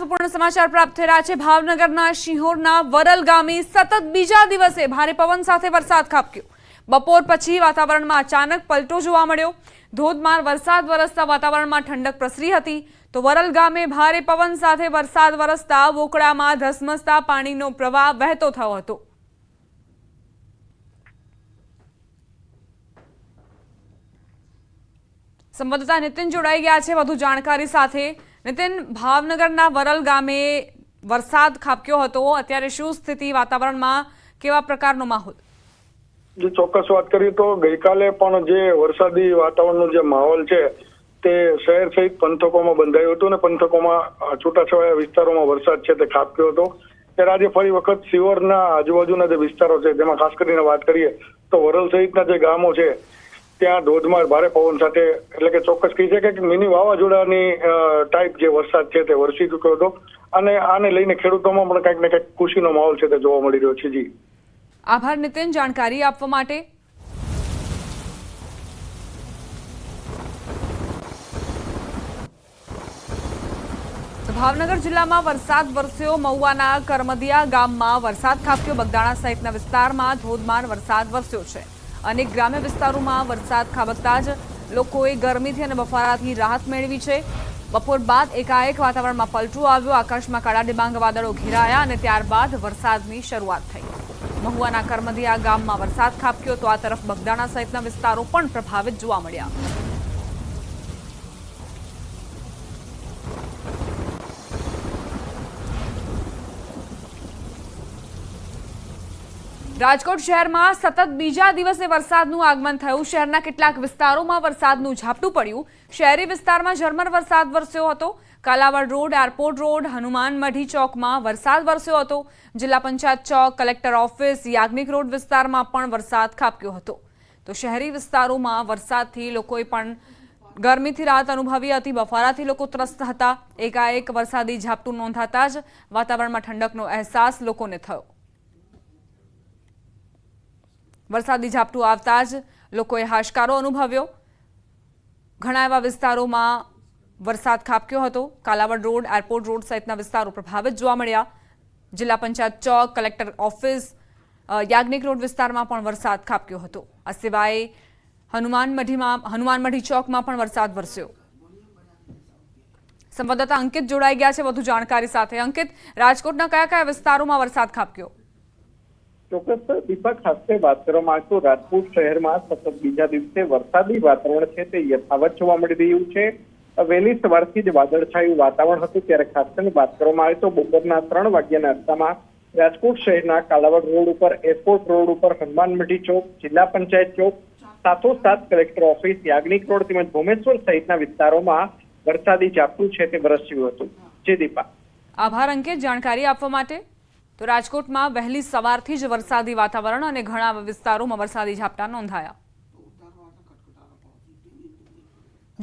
મહત્વપૂર્ણ સમાચાર પ્રાપ્ત થઈ રહ્યા છે। ભાવનગરના શિહોરના વરલ ગામે સતત બીજા દિવસે ભારે પવન સાથે વરસાદ ખાબક્યો। બપોર પછી વાતાવરણમાં અચાનક પલટો જોવા મળ્યો। ધોધમાર વરસાદ વરસતા વાતાવરણમાં ઠંડક પ્રસરી હતી તો વરલ ગામે ભારે પવન સાથે વરસાદ વરસતા વોકળામાં ધસમસતા પાણીનો પ્રવાહ વહેતો થયો હતો। સંવાદદાતા નીતિન જોડાઈ ગયા છે વધુ જાણકારી સાથે। નીતિન, ભાવનગરના વરલ ગામે વરસાદ ખાબક્યો હતો, અત્યારે શું સ્થિતિ, વાતાવરણમાં કેવા પ્રકારનો માહોલ? જે ચોક્કસ વાત કરીએ તો ગઈકાલે પણ જે વરસાદી વાતાવરણનો જે માહોલ છે તે શહેર સહિત પંથકોમાં બંધાયું હતું અને પંથકોમાં છૂટાછવાયા વિસ્તારોમાં વરસાદ છે તે ખાબક્યો હતો। ત્યારે આજે ફરી વખત શિહોરના આજુબાજુના જે વિસ્તારો છે તેમાં ખાસ કરીને વાત કરીએ તો વરલ સહિતના જે ગામો છે ત્યાં ધોધમાર ભારે પવન સાથે એટલે કે ચોક્કસ કહી શકાય કે મિની વાવાઝોડાની ટાઈપ જે વરસાદ છે તે વરસી ચૂક્યો હતો અને આને લઈને ખેડૂતોમાં પણ કંઈક ને કંઈક ખુશીનો માહોલ છે તે જોવા મળી રહ્યો છે। જી આભાર નીતિન, જાણકારી આપવા માટે। ભાવનગર જિલ્લામાં વરસાદ વરસ્યો। મહુવાના કરમદિયા ગામમાં વરસાદ ખાબક્યો। બગદાણા સહિતના વિસ્તારમાં ધોધમાર વરસાદ વરસ્યો છે। અનેક ગ્રામ્ય વિસ્તારોમાં વરસાદ ખાબકતા જ લોકોએ ગરમીથી અને બફારાથી રાહત મેળવી છે। બપોર બાદ એકાએક વાતાવરણમાં પલટો આવ્યો। આકાશમાં કાળા ડિબાંગ વાદળો ઘેરાયા અને ત્યારબાદ વરસાદની શરૂઆત થઈ। મહુવાના કરમદિયા ગામમાં વરસાદ ખાબક્યો તો આ તરફ બગદાણા સહિતના વિસ્તારો પણ પ્રભાવિત જોવા મળ્યા। રાજકોટ શહેરમાં સતત બીજા દિવસે વરસાદનું આગમન થયું। શહેરના કેટલાક વિસ્તારોમાં વરસાદનું ઝાપટું પડ્યું। શહેરી વિસ્તારમાં ઝરમર વરસાદ વરસ્યો હતો। Kalavad road, airport road, Hanuman Madhi ચોકમાં વરસાદ વરસ્યો હતો। Jilla Panchayat Chowk, collector office, Yagnik road વિસ્તારમાં પણ વરસાદ ખાબક્યો હતો। તો શહેરી વિસ્તારોમાં વરસાદથી લોકોએ પણ ગરમીથી રાહત અનુભવી હતી। બફારાથી લોકો ત્રસ્ત હતા। એકાએક વરસાદી ઝાપટું નોંધાતા જ વાતાવરણમાં ઠંડકનો અહેસાસ લોકોને થયો। વરસાદી ઝાપટું આવતા જ લોકોએ હાશકારો અનુભવ્યો। ઘણા એવા વિસ્તારોમાં વરસાદ ખાબક્યો હતો। કાલાવડ રોડ, એરપોર્ટ રોડ સહિતના વિસ્તારો પ્રભાવિત જોવા મળ્યા। જિલ્લા Panchayat Chowk, collector office, Yagnik road વિસ્તારમાં પણ વરસાદ ખાબક્યો હતો। આ સિવાય હનુમાન મઢી ચોકમાં પણ વરસાદ વરસ્યો। સંવાદદાતા અંકિત જોડાઈ ગયા છે વધુ જાણકારી સાથે। અંકિત, રાજકોટના કયા કયા વિસ્તારોમાં વરસાદ ખાબક્યો? ચોક્કસ દીપક, ખાસ વાત કરવામાં આવે તો રાજકોટ શહેરમાં સતત બીજા દિવસે વરસાદી વાતાવરણ છે તે યથાવત જોવા મળી રહ્યું છે। વહેલી સવારથી જ વાદળછાયું વાતાવરણ હતું। ત્યારે ખાસ કરીને વાત કરવામાં આવે તો બપોરના 3 વાગ્યાના અરસામાં રાજકોટ શહેરના કાલાવડ રોડ ઉપર, એરપોર્ટ રોડ ઉપર, હનુમાન મઢી ચોક, જિલ્લા પંચાયત ચોક, સાથોસાથ કલેક્ટર ઓફિસ, યાજ્ઞિક રોડ તેમજ ભોમેશ્વર સહિતના વિસ્તારોમાં વરસાદી ઝાપટું છે તે વરસ્યું હતું। જી દીપા, આભાર અંકિત, જાણકારી આપવા માટે। તો રાજકોટમાં વહેલી સવારથી જ વરસાદી વાતાવરણ અને ઘણા વિસ્તારોમાં વરસાદી ઝાપટા નોંધાયા।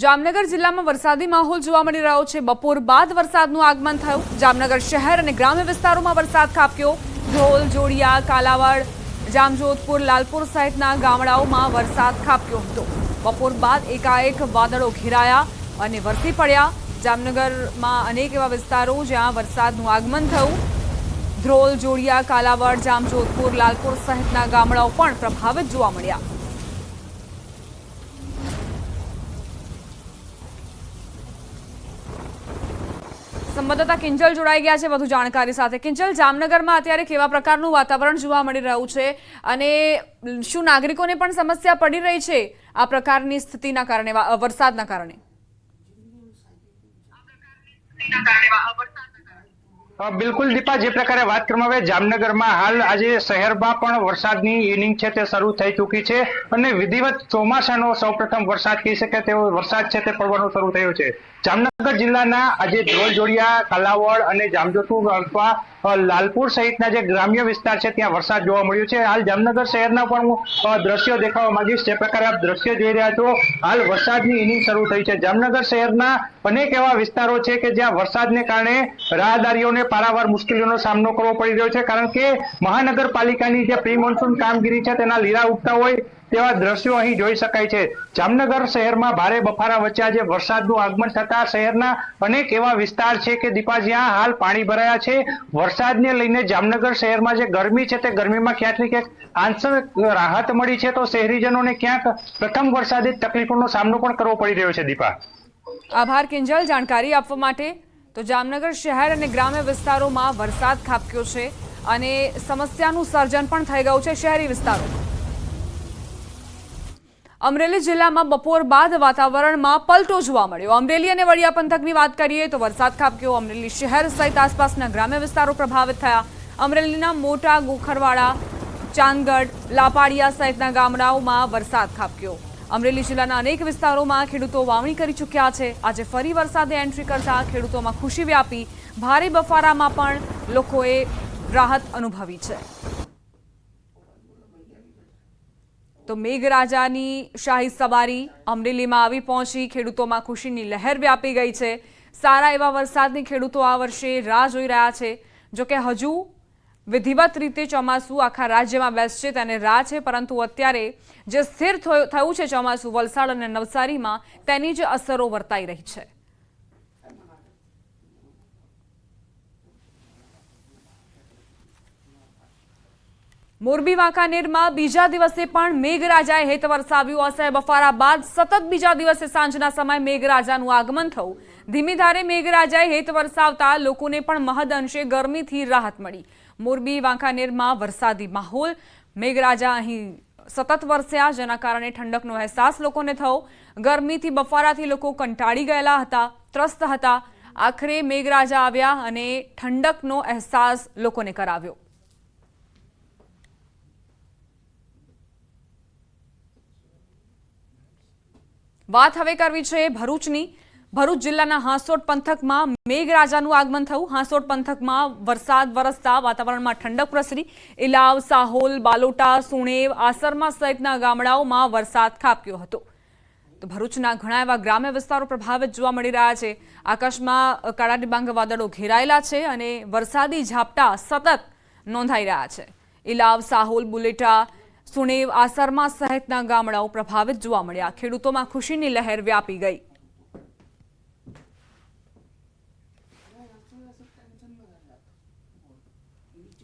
જામનગર જિલ્લામાં વરસાદી માહોલ જોવા મળી રહ્યો છે। બપોર બાદ વરસાદનું આગમન થયું। જામનગર શહેર અને ગ્રામ્ય વિસ્તારોમાં વરસાદ ખાબક્યો। ધ્રોલ, જોડિયા, કાલાવડ, જામજોધપુર, લાલપુર સહિતના ગામડાઓમાં વરસાદ ખાબક્યો હતો। બપોર બાદ એકાએક વાદળો ઘેરાયા અને વરસી પડ્યા। જામનગરમાં અનેક એવા વિસ્તારો જ્યાં વરસાદનું આગમન થયું। ધ્રોલ, જોડિયા, કાલાવડ, જામજોધપુર, લાલપુર સહિતના ગામડાઓ પણ પ્રભાવિત જોવા મળ્યા। સંવાદદાતા કિંજલ જોડાઈ ગયા છે વધુ જાણકારી સાથે। કિંજલ, જામનગરમાં અત્યારે કેવા પ્રકારનું વાતાવરણ જોવા મળી રહ્યું છે અને શું નાગરિકોને પણ સમસ્યા પડી રહી છે આ પ્રકારની સ્થિતિના કારણે, વરસાદના કારણે? બિલકુલ દીપા, જે પ્રકારે વાત કરવામાં આવે જામનગરમાં હાલ આજે શહેરમાં પણ વરસાદની ઇનિંગ છે તે શરૂ થઈ ચૂકી છે અને વિધિવત ચોમાસાનો સૌપ્રથમ વરસાદ કહી શકાય તેવો વરસાદ છે તે પડવાનો શરૂ થયો છે। જામનગર જિલ્લાના આજે ધ્રોલ, જોડિયા, કાલાવડ અને જામજોધપુર અથવા લાલપુર સહિતના જે ગ્રામ્ય વિસ્તાર છે ત્યાં વરસાદ જોવા મળ્યો છે। હાલ જામનગર શહેરના પણ હું દ્રશ્યો દેખાવા માંગીશ। જે પ્રકારે આપ દ્રશ્ય જોઈ રહ્યા છો, હાલ વરસાદની ઇનિંગ શરૂ થઈ છે। જામનગર શહેરના અનેક એવા વિસ્તારો છે કે જ્યાં વરસાદને કારણે રાહદારીઓને પારાવાર મુશ્કેલીઓનો સામનો કરવો પડી રહ્યો છે, કારણ કે મહાનગરપાલિકાની જે પ્રી મોન્સૂન કામગીરી છે તેના લીરા ઉઠતા હોય તેવા દ્રશ્યો અહીં જોઈ શકાય છે। જામનગર શહેરમાં ભારે બફારા વચ્ચે આજે વરસાદનું આગમન થતા શહેરના અનેક એવા વિસ્તાર છે કે દીપા જ્યાં હાલ પાણી ભરાયા છે। વરસાદને લઈને જામનગર શહેરમાં જે ગરમી છે તે ગરમીમાં ક્યાંક ને ક્યાંક આંશિક રાહત મળી છે, તો શહેરીજનોને ક્યાંક પ્રથમ વરસાદી તકલીફોનો સામનો પણ કરવો પડી રહ્યો છે। દીપા, આભાર કિંજલ જાણકારી આપવા માટે। તો જામનગર શહેર અને ગ્રામ્ય વિસ્તારોમાં વરસાદ ખાબક્યો છે અને સમસ્યાનું સર્જન પણ થઈ ગયું છે શહેરી વિસ્તારોમાં। અમરેલી જિલ્લામાં બપોર બાદ વાતાવરણમાં પલટો જોવા મળ્યો। અમરેલી અને વડિયા પંથકની વાત કરીએ તો વરસાદ ખાબક્યો। અમરેલી શહેર સહિત આસપાસના ગ્રામ્ય વિસ્તારો પ્રભાવિત થયા। અમરેલીના મોટા ગોખરવાડા, ચાંદગઢ, લાપાડિયા સહિતના ગામડાઓમાં વરસાદ ખાબક્યો। અમરેલી જિલ્લાના અનેક વિસ્તારોમાં ખેડૂતો વાવણી કરી ચૂક્યા છે। આજે ફરી વરસાદે એન્ટ્રી કરતા ખેડૂતોમાં ખુશી વ્યાપી। ભારે બફારામાં પણ લોકોએ રાહત અનુભવી છે। તો મેઘરાજાની શાહી સવારી અમરેલીમાં આવી પહોંચી। ખેડૂતોમાં ખુશીની લહેર વ્યાપી ગઈ છે। સારા એવા વરસાદની ખેડૂતો આ વર્ષે રાહ જોઈ રહ્યા છે। જોકે હજુ વિધિવત રીતે ચોમાસું આખા રાજ્યમાં બેસશે તેની રાહ છે, પરંતુ અત્યારે જે સ્થિર થયું છે ચોમાસું વલસાડ અને નવસારીમાં, તેની જ અસરો વર્તાઈ રહી છે। મોરબી વાંકાનેરમાં બીજા દિવસે પણ મેઘરાજાએ હેત વરસાવ્યું। અસહ્ય બફારા બાદ સતત બીજા દિવસે સાંજના સમયે મેઘરાજાનું આગમન થયું। ધીમી ધારે મેઘરાજાએ હેત વરસાવતા લોકોને પણ મહદઅંશે ગરમીથી રાહત મળી। મોરબી વાંકાનેરમાં વરસાદી માહોલ। મેઘરાજા અહીં સતત વરસ્યા, જેના કારણે ઠંડકનો અહેસાસ લોકોને થયો। ગરમીથી બફારાથી લોકો કંટાળી ગયેલા હતા, ત્રસ્ત હતા। આખરે મેઘરાજા આવ્યા અને ઠંડકનો અહેસાસ લોકોને કરાવ્યો। વાત હવે કરવી છે ભરૂચની। ભરૂચ જિલ્લાના હાંસોટ પંથકમાં મેઘરાજાનું આગમન થયું। હાંસોટ પંથકમાં વરસાદ વરસતા વાતાવરણમાં ઠંડક પ્રસરી। ઇલાવ, સાહોલ, બાલોટા, સુણેવ, આસરમા સહિતના ગામડાઓમાં વરસાદ ખાબક્યો હતો। તો ભરૂચના ઘણા એવા ગ્રામ્ય વિસ્તારો પ્રભાવિત જોવા મળી રહ્યા છે। આકાશમાં કાળા ડિબાંગ વાદળો ઘેરાયેલા છે અને વરસાદી ઝાપટા સતત નોંધાઈ રહ્યા છે। ઇલાવ, સાહોલ, બુલેટા, સુણેવ, આસરમા સહિતના ગામડાઓ પ્રભાવિત જોવા મળ્યા। ખેડૂતોમાં ખુશીની લહેર વ્યાપી ગઈ।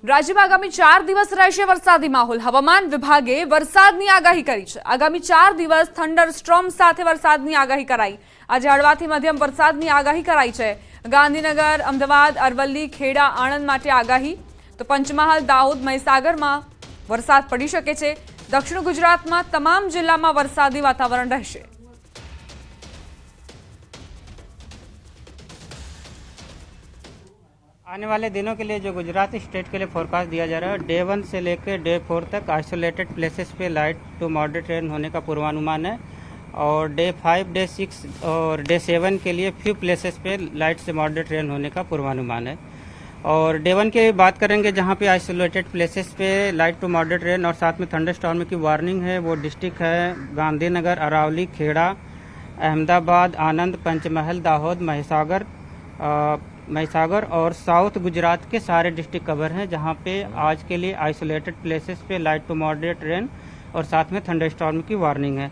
રાજ્યમાં આગામી 4 દિવસ રહેશે વરસાદી માહોલ। હવામાન વિભાગે વરસાદની આગાહી કરી છે। આગામી 4 દિવસ થંડરસ્ટ્રોમ સાથે વરસાદની આગાહી કરાઈ। આજે હળવાથી મધ્યમ વરસાદની આગાહી કરાઈ છે। ગાંધીનગર, અમદાવાદ, અરવલ્લી, ખેડા, આણંદ માટે આગાહી। તો પંચમહાલ, દાહોદ, મહીસાગરમાં વરસાદ પડી શકે છે। દક્ષિણ ગુજરાતમાં તમામ જિલ્લામાં વરસાદી વાતાવરણ રહેશે। आने वाले दिनों के लिए जो गुजरात स्टेट के लिए फोरकास्ट दिया जा रहा है, डे 1 से लेकर डे 4 तक आइसोलेटेड प्लेसेस पे लाइट टू मॉडरेट रेन होने का पूर्वानुमान है। और डे 5, डे 6 और डे 7 के लिए फ्यू प्लेसेस पे लाइट से मॉडरेट रेन होने का पूर्वानुमान है। और डे 1 की बात करेंगे जहाँ पे आइसोलेटेड प्लेसेस पे लाइट टू मॉडरेट रेन और साथ में थंडर स्टॉर्म की वार्निंग है। वो डिस्ट्रिक्ट है गांधीनगर, अरावली, खेड़ा, अहमदाबाद, आनंद, पंचमहल, दाहोद, महीसागर और साउथ गुजरात के सारे डिस्ट्रिक्ट कवर हैं, जहाँ पे आज के लिए आइसोलेटेड प्लेसेस पे लाइट टू मॉडरेट रेन और साथ में थंडर स्टॉर्म की वार्निंग है।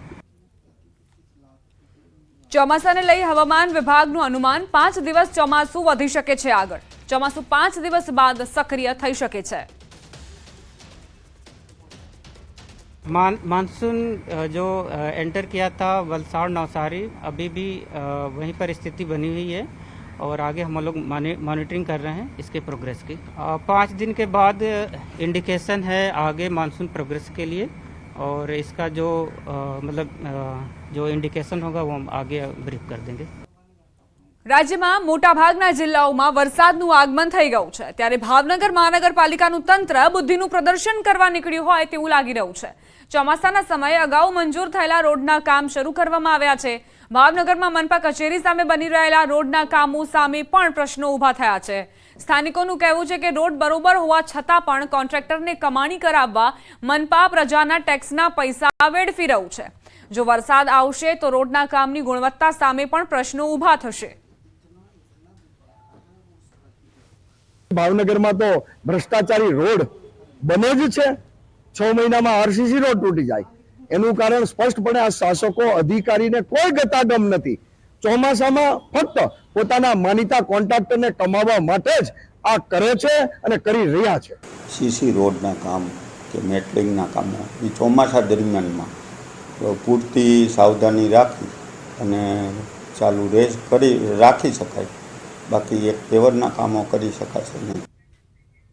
ચોમાસાને લઈ હવામાન વિભાગનું અનુમાન 5 દિવસ ચોમાસું વધી શકે છે આગળ। ચોમાસું 5 દિવસ બાદ સક્રિય થઈ શકે છે। मानसून जो एंटर किया था वलसाड़, नवसारी, अभी भी वहीं पर स्थिति बनी हुई है और आगे हम लोग मॉनिटरिंग कर रहे हैं इसके प्रोग्रेस की। 5 दिन के बाद इंडिकेशन है आगे मानसून प्रोग्रेस के लिए, और इसका जो जो इंडिकेशन होगा वो हम आगे ब्रीफ कर देंगे। રાજ્યમાં મોટાભાગના જિલ્લાઓમાં વરસાદનું આગમન થઈ ગયું છે, ત્યારે ભાવનગર મહાનગરપાલિકાનું તંત્ર બુદ્ધિનું પ્રદર્શન કરવા નીકળ્યું હોય તેવું લાગી રહ્યું છે। ચોમાસાના સમયે અગાઉ મંજૂર થયેલા રોડના કામ શરૂ કરવામાં આવ્યા છે। ભાવનગરમાં મનપા કચેરી સામે બની રહેલા રોડના કામો સામે પણ પ્રશ્નો ઊભા થયા છે। સ્થાનિકોનું કહેવું છે કે રોડ બરોબર હોવા છતાં પણ કોન્ટ્રાક્ટરને કમાણી કરાવવા મનપા પ્રજાના ટેક્સના પૈસા વેડફી રહ્યું છે। જો વરસાદ આવશે તો રોડના કામની ગુણવત્તા સામે પણ પ્રશ્નો ઊભા થશે। ભાવનગરમાં તો ભ્રષ્ટાચારી રોડ બને જ છે। 6 મહિનામાં આરસીસી રોડ તૂટી જાય, એનું કારણ સ્પષ્ટપણે આ શાસકો અધિકારીને કોઈ ગતાગમ નથી. ચોમાસામાં ફક્ત પોતાના માનીતા કોન્ટ્રાક્ટરને કમાવા માટે જ આ કરે છે અને કરી રહ્યા છે. સીસી રોડના કામ કે મેટલિંગના કામો એ ચોમાસા દરમિયાનમાં પૂરતી સાવધાની રાખી અને ચાલુ રાખી શકાય. બાકી એક પેવરના કામો કરી શકાશે નહીં.